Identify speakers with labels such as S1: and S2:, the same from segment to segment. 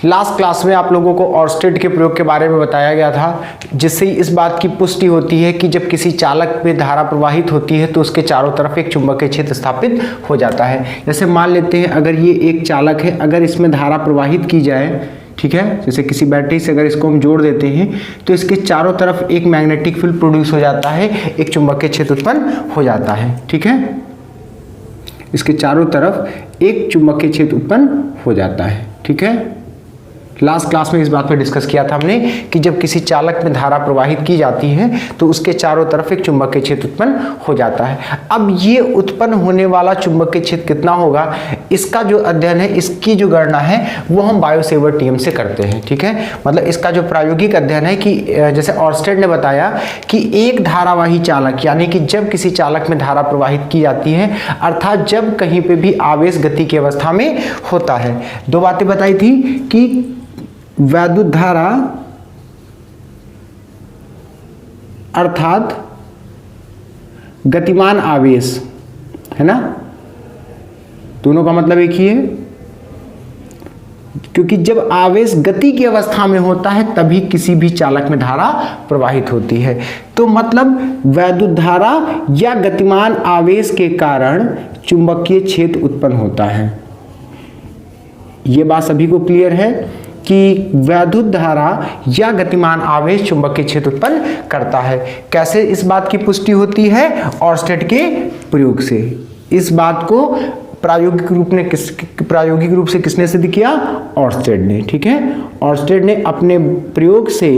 S1: Last class में आप लोगों को ऑर्स्टेड के प्रयोग के बारे में बताया गया था, जिससे इस बात की पुष्टि होती है कि जब किसी चालक में धारा प्रवाहित होती है तो उसके चारों तरफ एक चुंबकीय क्षेत्र स्थापित हो जाता है। जैसे मान लेते हैं अगर ये एक चालक है, अगर इसमें धारा प्रवाहित की जाए, ठीक है, जैसे किसी बैटरी से अगर इसको हम जोड़ देते हैं तो इसके चारों तरफ एक मैग्नेटिक फील्ड प्रोड्यूस हो जाता है, एक चुंबकीय क्षेत्र उत्पन्न हो जाता है। ठीक है, इसके चारों तरफ एक चुंबकीय क्षेत्र उत्पन्न हो जाता है। ठीक है, लास्ट क्लास में इस बात पर डिस्कस किया था हमने कि जब किसी चालक में धारा प्रवाहित की जाती है तो उसके चारों तरफ एक चुंबकीय क्षेत्र उत्पन्न हो जाता है। अब ये उत्पन्न होने वाला चुंबकीय क्षेत्र कितना होगा, इसका जो अध्ययन है, इसकी जो गणना है वो हम बायो-सेवर्ट नियम से करते हैं। ठीक है, मतलब इसका जो प्रायोगिक अध्ययन है कि जैसे ऑर्स्टेड ने बताया कि एक धारावाही चालक, यानी कि जब किसी चालक में धारा प्रवाहित की जाती है, अर्थात जब कहीं पे भी आवेश गति की अवस्था में होता है, दो बातें बताई थी कि वैद्युत धारा अर्थात गतिमान आवेश, है ना, दोनों का मतलब एक ही है, क्योंकि जब आवेश गति की अवस्था में होता है तभी किसी भी चालक में धारा प्रवाहित होती है। तो मतलब वैद्युत धारा या गतिमान आवेश के कारण चुंबकीय क्षेत्र उत्पन्न होता है। यह बात सभी को क्लियर है कि वैद्युत धारा या गतिमान आवेश चुंबकीय क्षेत्र उत्पन्न करता है। कैसे इस बात की पुष्टि होती है, ऑर्स्टेड के प्रयोग से। इस बात को प्रायोगिक रूप से किसने सिद्ध किया, ऑर्स्टेड ने। ठीक है, ऑर्स्टेड ने अपने प्रयोग से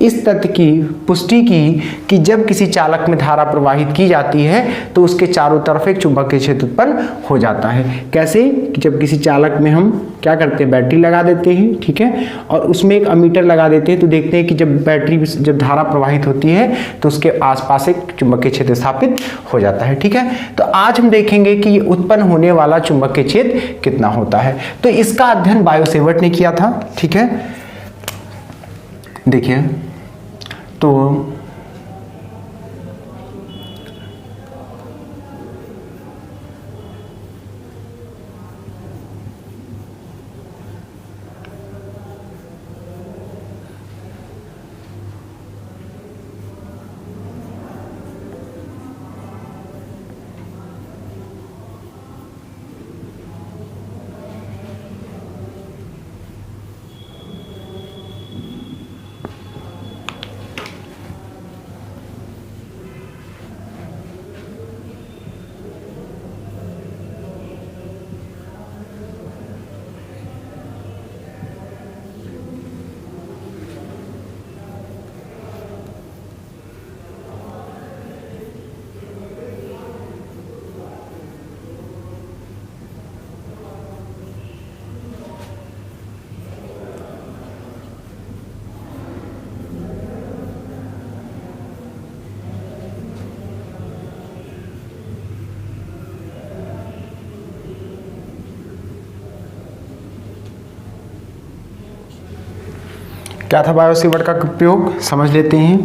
S1: इस तथ्य की पुष्टि की कि जब किसी चालक में धारा प्रवाहित की जाती है तो उसके चारों तरफ एक चुंबकीय क्षेत्र उत्पन्न हो जाता है। कैसे कि जब किसी चालक में हम क्या करते हैं, बैटरी लगा देते हैं, ठीक है, और उसमें एक अमीटर लगा देते हैं, तो देखते हैं कि जब धारा प्रवाहित होती है तो उसके आसपास एक चुंबकीय क्षेत्र स्थापित हो जाता है। ठीक है, तो आज हम देखेंगे कि ये उत्पन्न होने वाला चुंबकीय क्षेत्र कितना होता है। तो इसका अध्ययन बायो-सेवर्ट ने किया था। ठीक है, देखिए तो क्या था बायो-सेवर्ट का प्रयोग, समझ लेते हैं।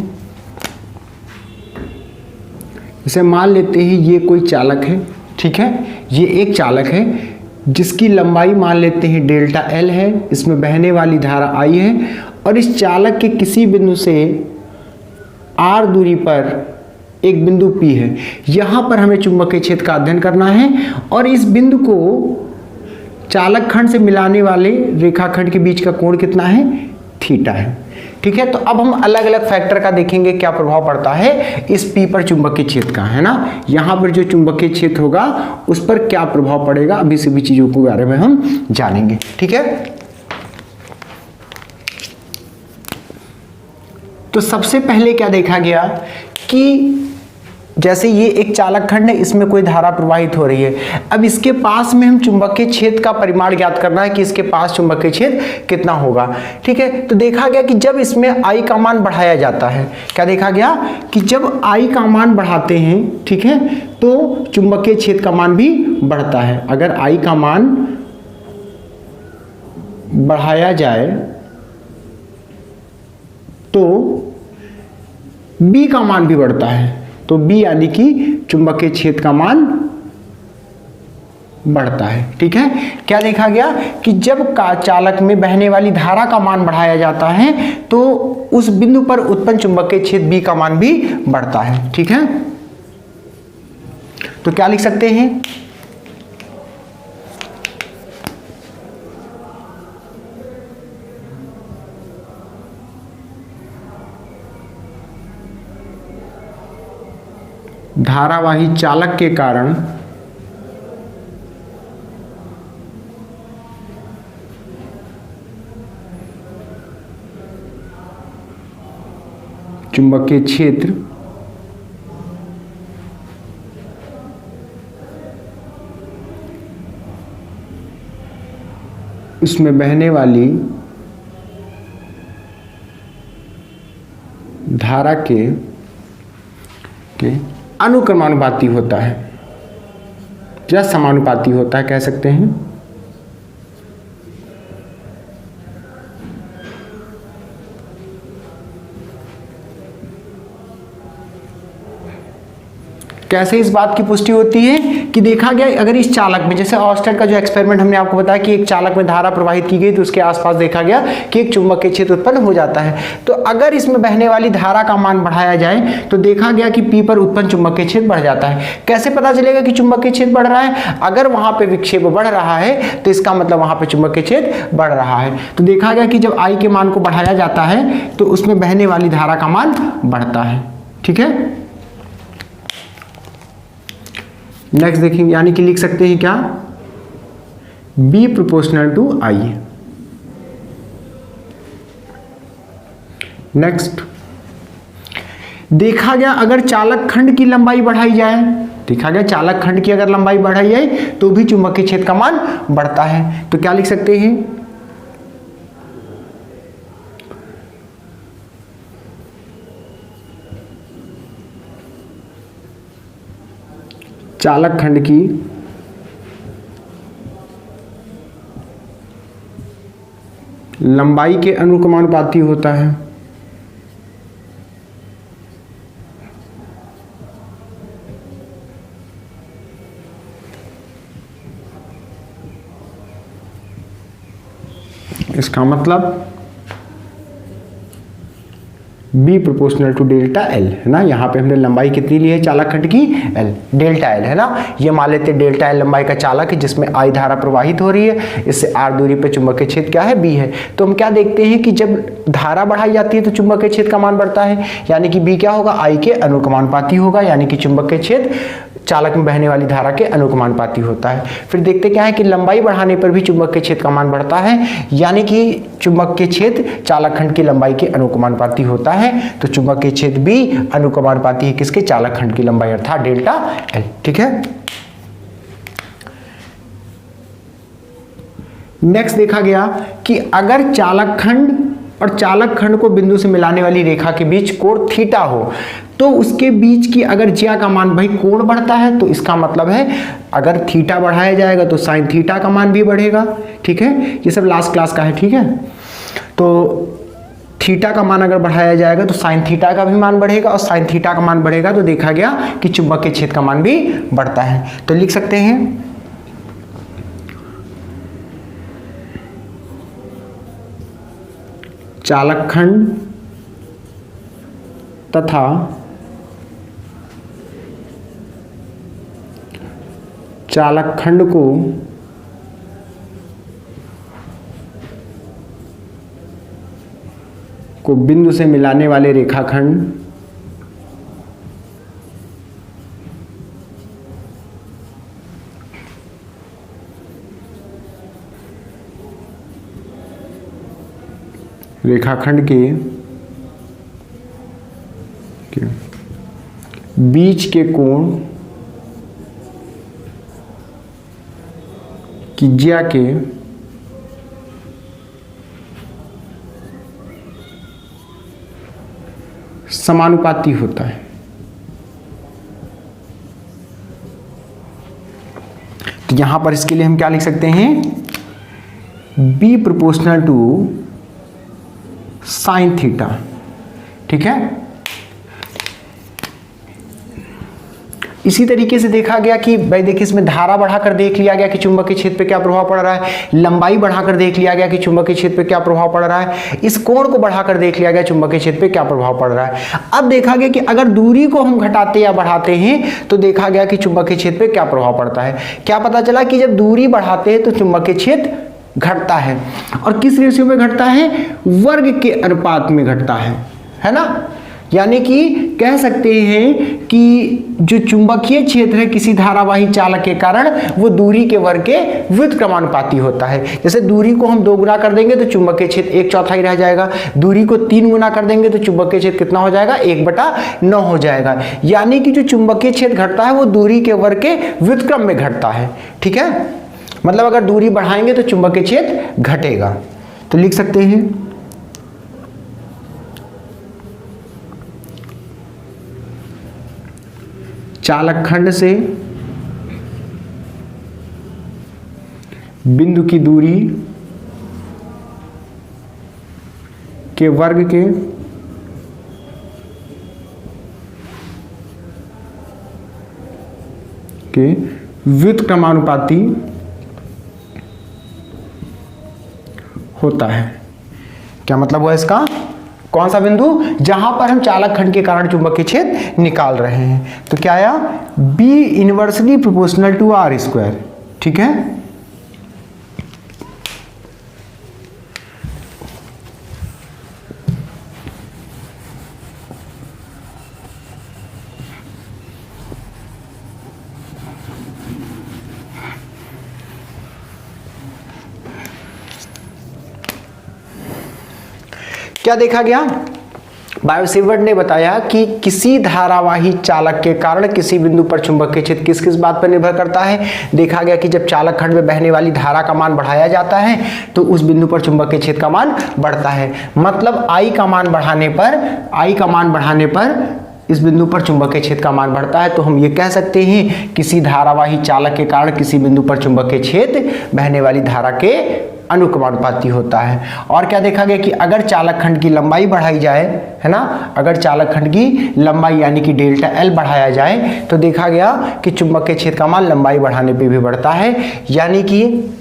S1: जैसे मान लेते हैं ये कोई चालक है, ठीक है, ये एक चालक है जिसकी लंबाई मान लेते हैं डेल्टा एल है, इसमें बहने वाली धारा आई है, और इस चालक के किसी बिंदु से आर दूरी पर एक बिंदु पी है। यहां पर हमें चुंबकीय क्षेत्र का अध्ययन करना है, और इस बिंदु को चालक खंड से मिलाने वाले रेखाखंड के बीच का कोण कितना है, थीटा है। ठीक है, तो अब हम अलग अलग फैक्टर का देखेंगे क्या प्रभाव पड़ता है इस पी पर चुंबकीय क्षेत्र का, है ना, यहां पर जो चुंबकीय क्षेत्र होगा उस पर क्या प्रभाव पड़ेगा, अभी सभी चीजों के बारे में हम जानेंगे। ठीक है, तो सबसे पहले क्या देखा गया कि जैसे ये एक चालक खंड है, इसमें कोई धारा प्रवाहित हो रही है। अब इसके पास में हम चुंबकीय क्षेत्र का परिमाण ज्ञात करना है कि इसके पास चुंबकीय क्षेत्र कितना होगा। ठीक है, तो देखा गया कि जब इसमें आई का मान बढ़ाया जाता है, क्या देखा गया कि जब आई का मान बढ़ाते हैं, ठीक है, तो चुंबकीय क्षेत्र का मान भी बढ़ता है। अगर आई का मान बढ़ाया जाए तो बी का मान भी बढ़ता है। तो बी यानी कि चुंबकीय क्षेत्र का मान बढ़ता है। ठीक है, क्या देखा गया कि जब का चालक में बहने वाली धारा का मान बढ़ाया जाता है तो उस बिंदु पर उत्पन्न चुंबकीय क्षेत्र B का मान भी बढ़ता है। ठीक है, तो क्या लिख सकते हैं, धारावाही चालक के कारण चुंबकीय क्षेत्र उसमें बहने वाली धारा के अनुक्रमानुपाती होता है या समानुपाती होता है, कह सकते हैं। कैसे इस बात की पुष्टि होती है कि देखा गया अगर इस चालक में, जैसे ऑर्स्टेड का जो एक्सपेरिमेंट हमने आपको बताया कि एक चालक में धारा प्रवाहित की गई तो उसके आसपास देखा गया कि एक चुंबकीय क्षेत्र उत्पन्न हो जाता है। तो अगर इसमें बहने वाली धारा का मान बढ़ाया जाए तो देखा गया कि P पर उत्पन्न चुंबकीय क्षेत्र बढ़ जाता है। कैसे पता चलेगा कि चुंबकीय क्षेत्र बढ़ रहा है? अगर वहां पर विक्षेप बढ़ रहा है तो इसका मतलब वहां पर चुंबकीय क्षेत्र बढ़ रहा है। तो देखा गया कि जब I के मान को बढ़ाया जाता है तो उसमें बहने वाली धारा का मान बढ़ता है। ठीक है, नेक्स्ट देखेंगे, यानी कि लिख सकते हैं क्या, B proportional to I। Next देखा गया अगर चालक खंड की लंबाई बढ़ाई जाए, देखा गया चालक खंड की अगर लंबाई बढ़ाई जाए तो भी चुंबकीय क्षेत्र का मान बढ़ता है। तो क्या लिख सकते हैं, चालक खंड की लंबाई के अनुक्रमानुपाती होता है। इसका मतलब B proportional to delta L है ना। यहाँ पे हमने लंबाई कितनी ली है चालक खंड की, L, डेल्टा L है ना। ये मान लेते हैं डेल्टा L लंबाई का चालक है जिसमें I धारा प्रवाहित हो रही है, इससे R दूरी पे चुंबकीय क्षेत्र क्या है, B है। तो हम क्या देखते हैं कि जब धारा बढ़ाई जाती है तो चुंबकीय क्षेत्र का मान बढ़ता है, यानी कि B क्या होगा, I के अनुक्रमानुपाती होगा, यानी कि चुंबकीय क्षेत्र चालक में बहने वाली धारा के अनुक्रमानुपाती होता है। फिर देखते क्या है कि लंबाई बढ़ाने पर भी चुंबकीय क्षेत्र का मान बढ़ता है, यानी कि चुंबकीय क्षेत्र चालक खंड की लंबाई के अनुक्रमानुपाती होता है। तो चुंबकीय क्षेत्र भी अनुक्रमानुपाती है किसके, चालक खंड की लंबाई अर्थात डेल्टा L। ठीक है, नेक्स्ट देखा गया कि अगर चालक खंड और चालक खंड को बिंदु से मिलाने वाली रेखा के बीच कोण थीटा हो तो उसके बीच की अगर ज्या का मान, भाई कोण बढ़ता है तो इसका मतलब है अगर थीटा बढ़ाया जाएगा तो साइन थीटा का मान भी बढ़ेगा। ठीक है, ये सब लास्ट क्लास का है। ठीक है, तो थीटा का मान अगर बढ़ाया जाएगा तो साइन थीटा का भी मान बढ़ेगा, और साइन थीटा का मान बढ़ेगा तो देखा गया कि चुंबकीय क्षेत्र का मान भी बढ़ता है। तो लिख सकते हैं चालक खंड तथा चालक खंड को बिंदु से मिलाने वाले रेखाखंड के बीच के कोण की ज्या के समानुपाती होता है। तो यहां पर इसके लिए हम क्या लिख सकते हैं, B proportional to sine theta. ठीक है, इसी तरीके से देखा गया कि भाई देखिए इसमें धारा बढ़ाकर देख लिया गया कि चुंबकीय क्षेत्र पे क्या प्रभाव पड़ रहा है, लंबाई बढ़ाकर देख लिया गया कि चुंबकीय क्षेत्र पे क्या प्रभाव पड़ रहा है, इस कोण को बढ़ाकर देख लिया गया चुंबकीय क्षेत्र पे क्या प्रभाव पड़ रहा है। अब देखा गया कि अगर दूरी को हम घटाते या बढ़ाते हैं तो देखा गया कि चुंबकीय क्षेत्र पे क्या प्रभाव पड़ता है। क्या पता चला कि जब दूरी बढ़ाते हैं तो चुंबकीय क्षेत्र घटता है, और किस रेशियो में घटता है, वर्ग के अनुपात में घटता है ना। यानी कि कह सकते हैं कि जो चुंबकीय क्षेत्र है किसी धारावाही चालक के कारण वो दूरी के वर्ग के व्युत्क्रमानुपाती होता है। जैसे दूरी को हम 2 गुना कर देंगे तो चुंबकीय क्षेत्र 1/4 रह जाएगा, दूरी को 3 गुना कर देंगे तो चुंबकीय क्षेत्र कितना हो जाएगा, 1/9 हो जाएगा। यानी कि जो चुंबकीय क्षेत्र घटता है वो दूरी के वर्ग के व्युत्क्रम में घटता है। ठीक है, मतलब अगर दूरी बढ़ाएंगे तो चुंबकीय क्षेत्र घटेगा। तो लिख सकते हैं चालक खंड से बिंदु की दूरी के वर्ग के व्युत्क्रमानुपाती होता है। क्या मतलब हुआ इसका, कौन सा बिंदु, जहां पर हम चालक खंड के कारण चुंबकीय क्षेत्र निकाल रहे हैं। तो क्या आया, B inversely proportional to R square. ठीक है, क्या देखा गया, बायोसेवर्ट ने बताया कि किसी धारावाही चालक के कारण किसी बिंदु पर चुंबकीय क्षेत्र किस किस बात पर निर्भर करता है। देखा गया कि जब चालक खंड में बहने वाली धारा का मान बढ़ाया जाता है तो उस बिंदु पर चुंबकीय क्षेत्र का मान बढ़ता है। मतलब I का मान बढ़ाने पर इस बिंदु पर चुंबकीय क्षेत्र का मान बढ़ता है। तो हम ये कह सकते हैं किसी धारावाही चालक के कारण किसी बिंदु पर चुंबकीय क्षेत्र बहने वाली धारा के अनुक्रमानुपाती होता है। और क्या देखा गया कि अगर चालक खंड की लंबाई बढ़ाई जाए, है ना, अगर चालक खंड की लंबाई यानी कि डेल्टा L बढ़ाया जाए तो देखा गया कि चुंबकीय क्षेत्र का मान लंबाई बढ़ाने पे भी बढ़ता है। यानी कि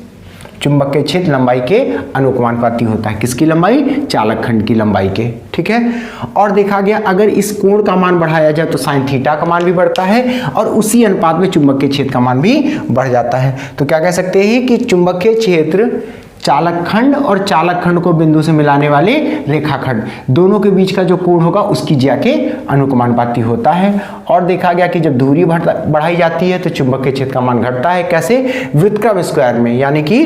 S1: चुंबकीय क्षेत्र लंबाई के अनुक्रमानुपाती होता है। किसकी लंबाई, चालक खंड की लंबाई के। ठीक है, और देखा गया अगर इस कोण का मान बढ़ाया जाए तो साइन थीटा का मान भी बढ़ता है और उसी अनुपात में चुंबकीय क्षेत्र का मान भी बढ़ जाता है। तो क्या कह सकते हैं कि चुंबकीय क्षेत्र चालक खंड और चालक खंड को बिंदु से मिलाने वाले रेखाखंड दोनों के बीच का जो कोण होगा उसकी ज्या के अनुक्रमानुपाती होता है। और देखा गया कि जब दूरी बढ़ाई जाती है तो चुंबकीय क्षेत्र का मान घटता है। कैसे, व्युत्क्रम स्क्वायर में, यानी कि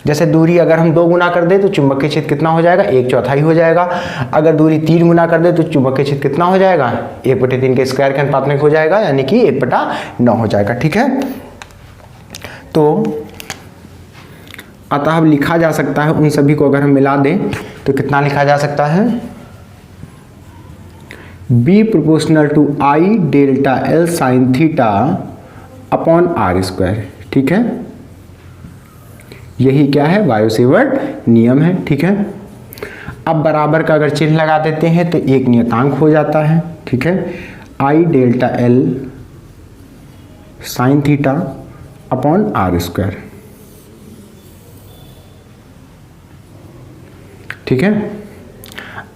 S1: जैसे दूरी अगर हम 2 गुना कर दे तो चुंबकीय क्षेत्र कितना हो जाएगा, 1/4 हो जाएगा। अगर दूरी 3 गुना कर दे तो चुंबकीय क्षेत्र कितना हो जाएगा, 1/3 के स्क्वायर के अनुपात में हो जाएगा, यानी कि 1/9 हो जाएगा। ठीक है, तो अतः अब लिखा जा सकता है, उन सभी को अगर हम मिला दें तो कितना लिखा जा सकता है, B proportional to I delta L sine theta upon R square. ठीक है, यही क्या है, बायोसेवर्ट नियम है। ठीक है, अब बराबर का अगर चिन्ह लगा देते हैं तो एक नियतांक हो जाता है। ठीक है, I delta L sine theta upon R square. ठीक है,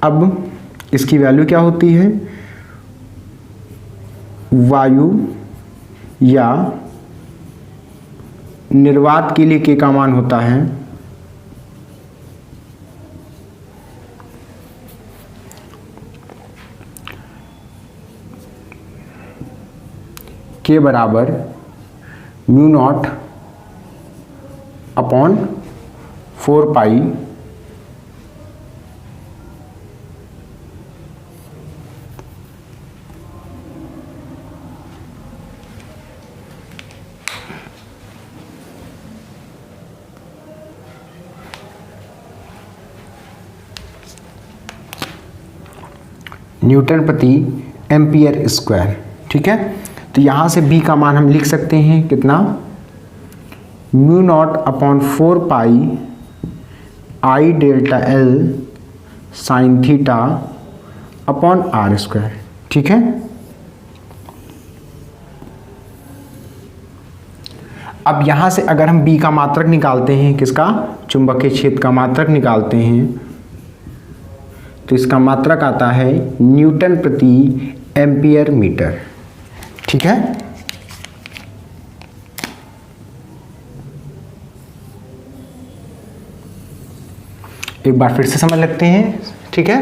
S1: अब इसकी वैल्यू क्या होती है, वायु या निर्वात के लिए के का मान होता है के बराबर μ0 अपॉन 4 पाई न्यूटन प्रति एम्पियर स्क्वायर। ठीक है, तो यहाँ से B का मान हम लिख सकते हैं कितना, μ0 upon 4 pi I delta L sine theta upon R square. ठीक है, अब यहाँ से अगर हम B का मात्रक निकालते हैं, किसका, चुंबकीय क्षेत्र का मात्रक निकालते हैं, तो इसका मात्रक आता है न्यूटन प्रति एम्पियर मीटर। ठीक है, एक बार फिर से समझ लेते हैं। ठीक है,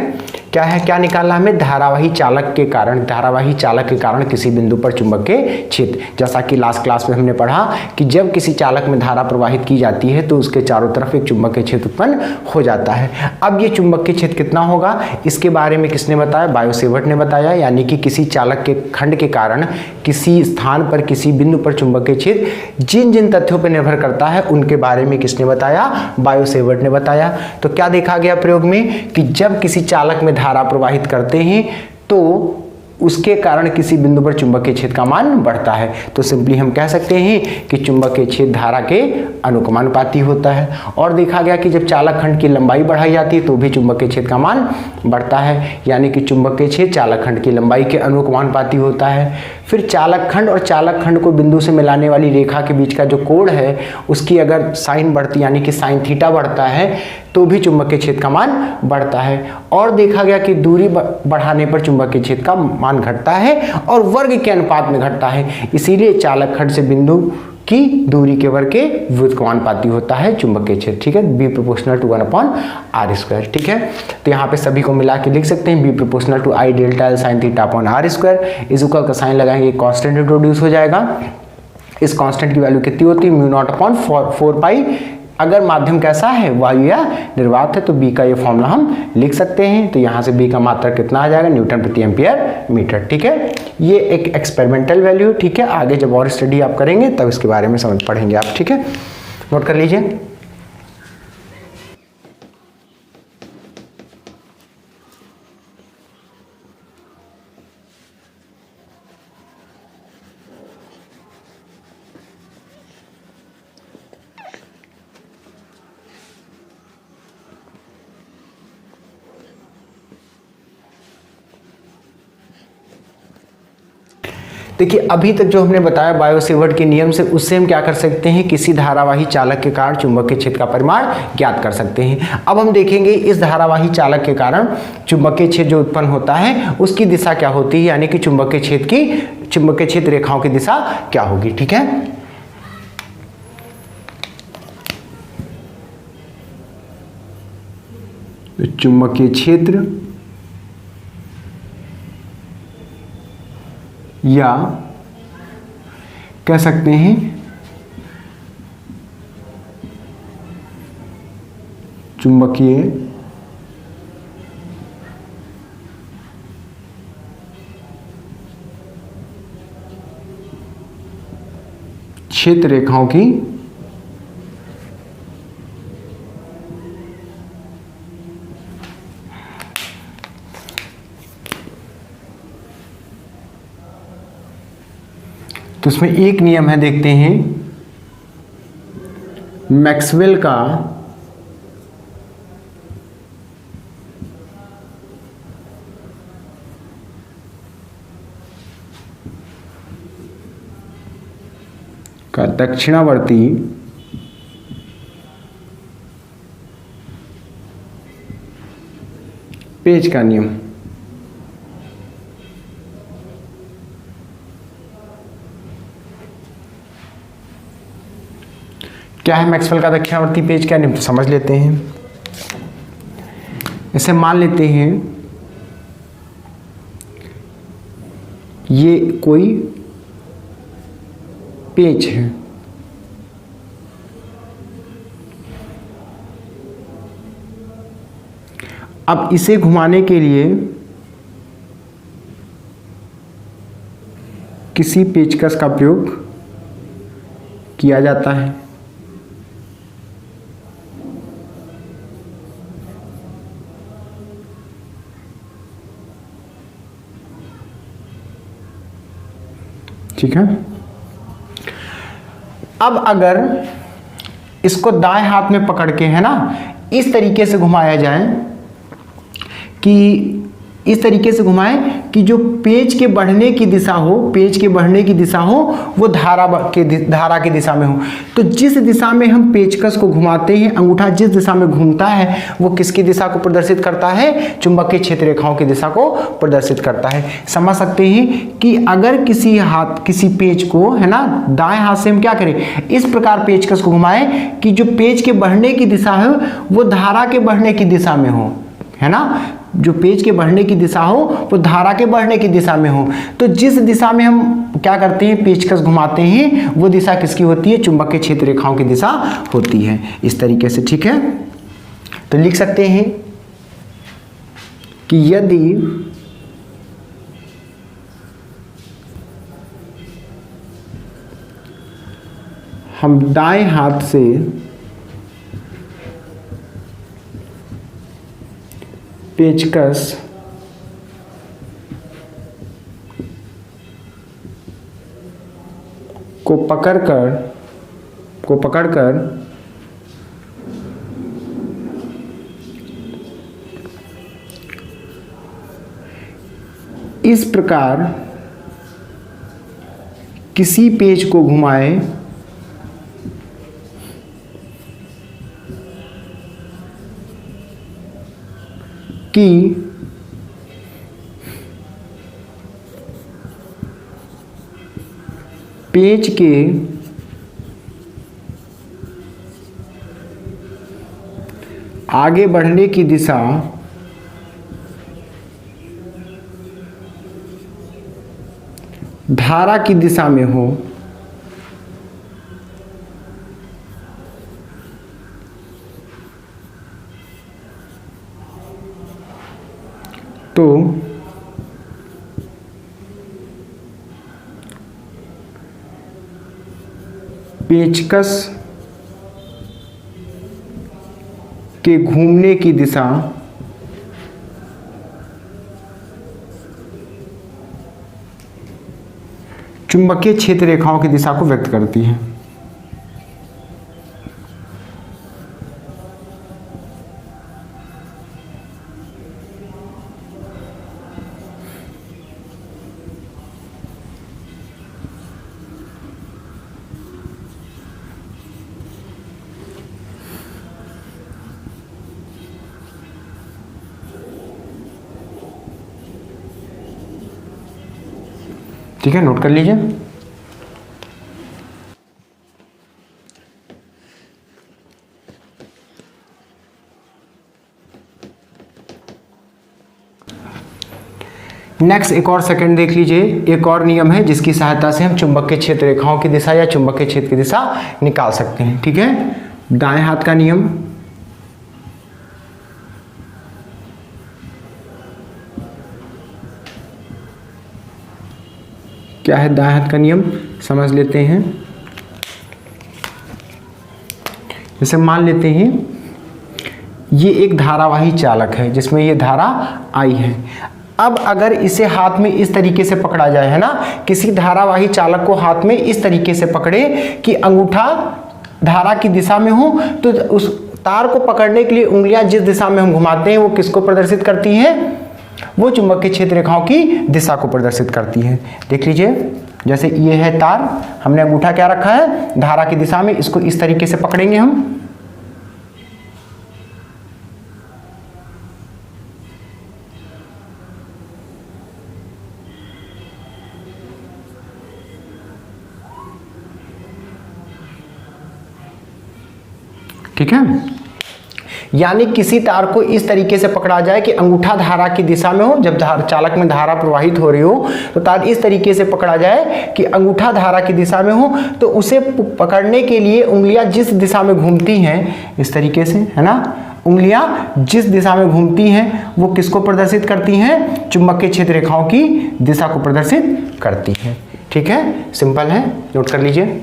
S1: क्या है, क्या निकालना हमें, धारावाही चालक के कारण किसी बिंदु पर चुंबकीय क्षेत्र। जैसा कि लास्ट क्लास में हमने पढ़ा कि जब किसी चालक में धारा प्रवाहित की जाती है तो उसके चारों तरफ एक चुंबकीय क्षेत्र उत्पन्न हो जाता है। अब ये चुंबकीय क्षेत्र कितना होगा, इसके बारे में किसने बताया, बायो-सेवर्ट ने बताया। यानी कि किसी चालक के खंड के कारण किसी स्थान पर, किसी बिंदु पर चुंबकीय क्षेत्र जिन जिन तथ्यों पर निर्भर करता है उनके बारे में किसने बताया, बायो-सेवर्ट ने बताया। तो क्या देखा गया प्रयोग में कि जब किसी चालक में धारा प्रवाहित करते हैं तो उसके कारण किसी बिंदु पर चुंबकीय क्षेत्र का मान बढ़ता है। तो सिंपली हम कह सकते हैं कि चुंबकीय क्षेत्र धारा के अनुकमानुपाती होता है। और देखा गया कि जब चालक खंड की लंबाई बढ़ाई जाती है तो भी चुंबकीय क्षेत्र का मान बढ़ता है। यानी कि चुंबकीय क्षेत्र चालक खंड की लंबाई के अनुकमानुपाती होता है। फिर चालक खंड और चालक खंड को बिंदु से मिलाने वाली रेखा के बीच का जो कोण है उसकी अगर साइन बढ़ती, यानी कि साइन थीटा बढ़ता है तो भी चुंबकीय क्षेत्र का मान बढ़ता है। और देखा गया कि दूरी बढ़ाने पर चुंबकीय क्षेत्र का मान घटता है और वर्ग के अनुपात में घटता है। इसीलिए चालक खंड से बिंदु की दूरी के वर्ग के व्युत्क्रमानुपाती होता है चुंबकीय क्षेत्र। ठीक है, B प्रोपोर्शनल टू 1/r²। ठीक है, तो यहाँ पे सभी को मिला के लिख सकते हैं B proportional to I delta L sine theta upon r²। इस इक्वल का साइन लगाएंगे, कांस्टेंट इंट्रोड्यूस हो जाएगा। इस कांस्टेंट की वैल्यू कितनी होती है, μ0/4π। अगर माध्यम कैसा है, वायु या निर्वात है, तो B का ये फॉर्मूला हम लिख सकते हैं। तो यहाँ से B का मात्रक कितना आ जाएगा, न्यूटन प्रति एम्पियर मीटर। ठीक है, ये एक एक्सपेरिमेंटल वैल्यू। ठीक है, आगे जब और स्टडी आप करेंगे तब इसके बारे में समझ पढ़ेंगे आप। ठीक है, नोट कर लीजिए। देखिए, अभी तक जो हमने बताया बायो-सेवर्ट के नियम से, उससे हम क्या कर सकते हैं, किसी धारावाही चालक के कारण चुंबकीय क्षेत्र का परिमाण ज्ञात कर सकते हैं। अब हम देखेंगे इस धारावाही चालक के कारण चुंबकीय क्षेत्र जो उत्पन्न होता है उसकी दिशा क्या होती है, यानी कि चुंबकीय क्षेत्र रेखाओं की दिशा क्या होगी। ठीक है, चुंबकीय क्षेत्र या कह सकते हैं चुंबकीय क्षेत्र रेखाओं की तो इसमें एक नियम है, देखते हैं, मैक्सवेल का दक्षिणावर्ती पेज का नियम। क्या है मैक्सवेल का दक्षिणावर्ती पेज का नियम, तो समझ लेते हैं। इसे मान लेते हैं ये कोई पेज है, अब इसे घुमाने के लिए किसी पेचकस का प्रयोग किया जाता है। ठीक है, अब अगर इसको दाएं हाथ में पकड़ के, है ना, इस तरीके से घुमाया जाए कि इस तरीके से घुमाएं कि जो पेज के बढ़ने की दिशा हो, पेज के बढ़ने की दिशा हो वो धारा की दिशा में हो। तो जिस दिशा में हम पेचकस को घुमाते हैं, अंगूठा जिस दिशा में घूमता है वो किसकी दिशा को प्रदर्शित करता है? चुंबकीय क्षेत्र रेखाओं की दिशा को प्रदर्शित करता है। समझ सकते हैं कि अगर किसी पेज को, है ना, दाएं हाथ से हम क्या करें, इस प्रकार पेचकस को घुमाएं कि जो पेज के बढ़ने की दिशा है वो धारा के बढ़ने की दिशा में हो, है ना, जो पेज के बढ़ने की दिशा हो वो धारा के बढ़ने की दिशा में हो। तो जिस दिशा में हम क्या करते हैं, पेचकस घुमाते हैं, वो दिशा किसकी होती है? चुंबकीय क्षेत्र रेखाओं की दिशा होती है। इस तरीके से, ठीक है। तो लिख सकते हैं कि यदि हम दाएं हाथ से पेचकस को पकड़कर इस प्रकार किसी पेज को घुमाएं कि पेज के आगे बढ़ने की दिशा धारा की दिशा में हो, तो पेचकस के घूमने की दिशा चुंबकीय क्षेत्र रेखाओं की दिशा को व्यक्त करती है। ठीक है, नोट कर लीजिए। नेक्स्ट एक और सेकंड देख लीजिए। एक और नियम है जिसकी सहायता से हम चुंबकीय क्षेत्र रेखाओं की दिशा या चुंबकीय क्षेत्र की दिशा निकाल सकते हैं। ठीक है, दाएं हाथ का नियम। क्या है दाएं हाथ का नियम, समझ लेते हैं। जैसे मान लेते हैं ये एक धारावाही चालक है जिसमें ये धारा आई है। अब अगर इसे हाथ में इस तरीके से पकड़ा जाए, है ना, किसी धारावाही चालक को हाथ में इस तरीके से पकड़े कि अंगूठा धारा की दिशा में हो, तो उस तार को पकड़ने के लिए उंगलियां जिस दिशा में हम घुमाते हैं वो किसको प्रदर्शित करती हैं? वो चुंबकीय क्षेत्र रेखाओं की दिशा को प्रदर्शित करती है। देख लीजिए, जैसे ये है तार, हमने अंगूठा क्या रखा है? धारा की दिशा में। इसको इस तरीके से पकड़ेंगे हम, ठीक है। यानी किसी तार को इस तरीके से पकड़ा जाए कि अंगूठा धारा की दिशा में हो। जब चालक में धारा प्रवाहित हो रही हो तो तार इस तरीके से पकड़ा जाए कि अंगूठा धारा की दिशा में हो, तो उसे पकड़ने के लिए उंगलियां जिस दिशा में घूमती हैं, इस तरीके से, है ना, उंगलियां जिस दिशा में घूमती हैं वो किसको प्रदर्शित करती हैं? चुंबकीय क्षेत्र रेखाओं की दिशा को प्रदर्शित करती हैं। ठीक है, सिंपल है, नोट कर लीजिए।